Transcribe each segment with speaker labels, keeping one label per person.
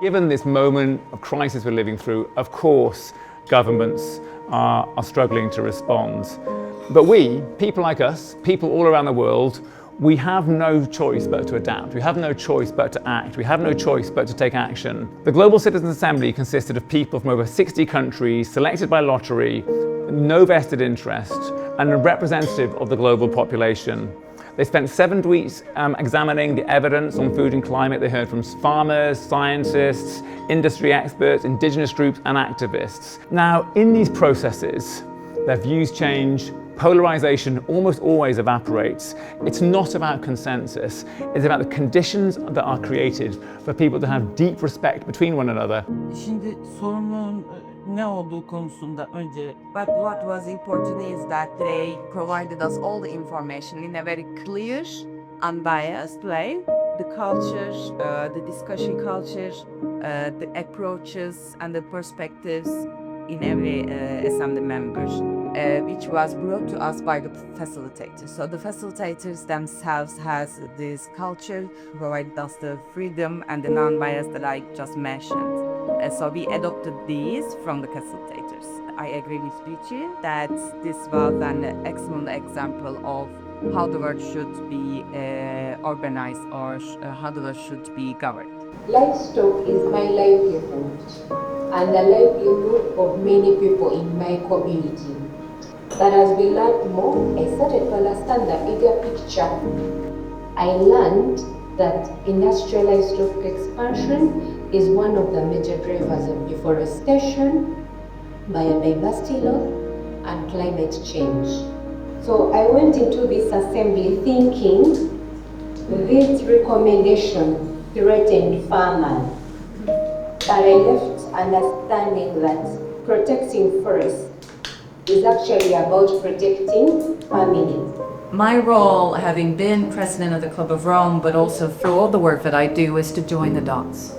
Speaker 1: Given this moment of crisis we're living through, of course, governments are struggling to respond. But we, people like us, people all around the world, we have no choice but to adapt. We have no choice but to act. We have no choice but to take action. The Global Citizens Assembly consisted of people from over 60 countries, selected by lottery, no vested interest, and a representative of the global population. They spent 7 weeks examining the evidence on food and climate. They heard from farmers, scientists, industry experts, indigenous groups, and activists. Now, in these processes, their views change, polarization almost always evaporates. It's not about consensus, it's about the conditions that are created for people to have deep respect between one another.
Speaker 2: Şimdi sorunun ne olduğu konusunda önce
Speaker 3: But what was important is that they provided us all the information in a very clear, unbiased way. The culture, the discussion culture, the approaches and the perspectives in every assembly member, which was brought to us by the facilitators. So the facilitators themselves has this culture, provided us the freedom and the non-bias that I just mentioned. So we adopted these from the facilitators. I agree with Richie that this was an excellent example of how the world should be organized or how the world should be governed.
Speaker 4: Livestock is my livelihood and the livelihood of many people in my community. But as we learned more, I started to understand the bigger picture. I learned that industrial livestock expansion is one of the major drivers of deforestation, biodiversity loss, and climate change. So I went into this assembly thinking this recommendation threatened farmers, but I left understanding that protecting forests is actually about protecting families.
Speaker 5: My role, having been president of the Club of Rome, but also through all the work that I do, is to join the dots.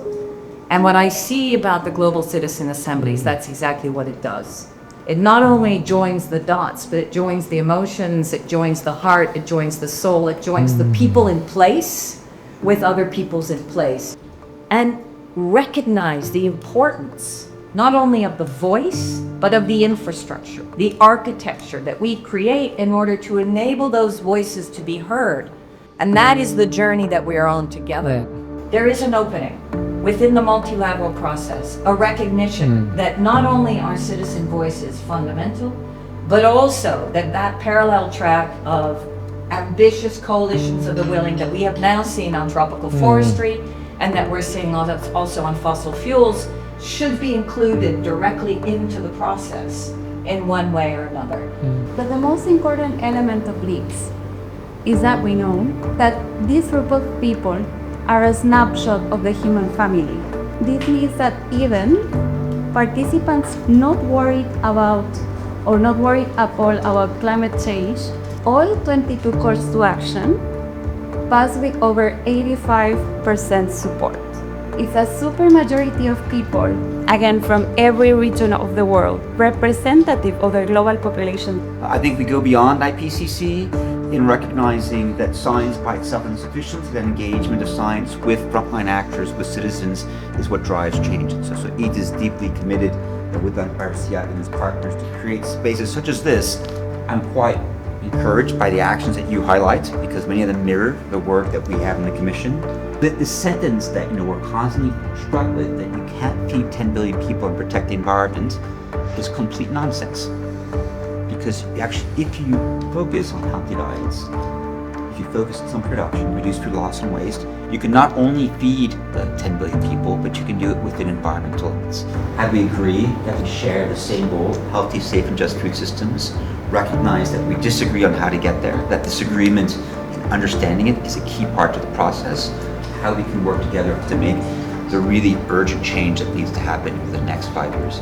Speaker 5: And what I see about the Global Citizen Assemblies, that's exactly what it does. It not only joins the dots, but it joins the emotions, it joins the heart, it joins the soul, it joins the people in place with other peoples in place. And recognize the importance not only of the voice, but of the infrastructure, the architecture that we create in order to enable those voices to be heard. And that is the journey that we are on together. There is an opening within the multilateral process, a recognition that not only are citizen voices fundamental, but also that parallel track of ambitious coalitions of the willing that we have now seen on tropical forestry and that we're seeing also on fossil fuels should be included directly into the process in one way or another.
Speaker 6: But the most important element of LCAW is that we know that this group of people are a snapshot of the human family. This means that even participants not worried about or not worried at all about climate change, all 22 calls to action pass with over 85% support. It's a supermajority of people, again from every region of the world, representative of the global population.
Speaker 7: I think we go beyond IPCC in recognizing that science by itself is insufficient, that engagement of science with frontline actors, with citizens, is what drives change. So EAT is deeply committed with RCI and its partners to create spaces such as this. I'm quite encouraged by the actions that you highlight because many of them mirror the work that we have in the Commission. The sentence that we're constantly struck with, that you can't feed 10 billion people and protect the environment, is complete nonsense. Because actually, if you focus on healthy diets, if you focus on some production, reduce food loss and waste, you can not only feed the 10 billion people, but you can do it within environmental limits. And we agree that we share the same goal, healthy, safe, and just food systems, recognize that we disagree on how to get there, that disagreement in understanding it is a key part of the process, how we can work together to make the really urgent change that needs to happen in the next 5 years.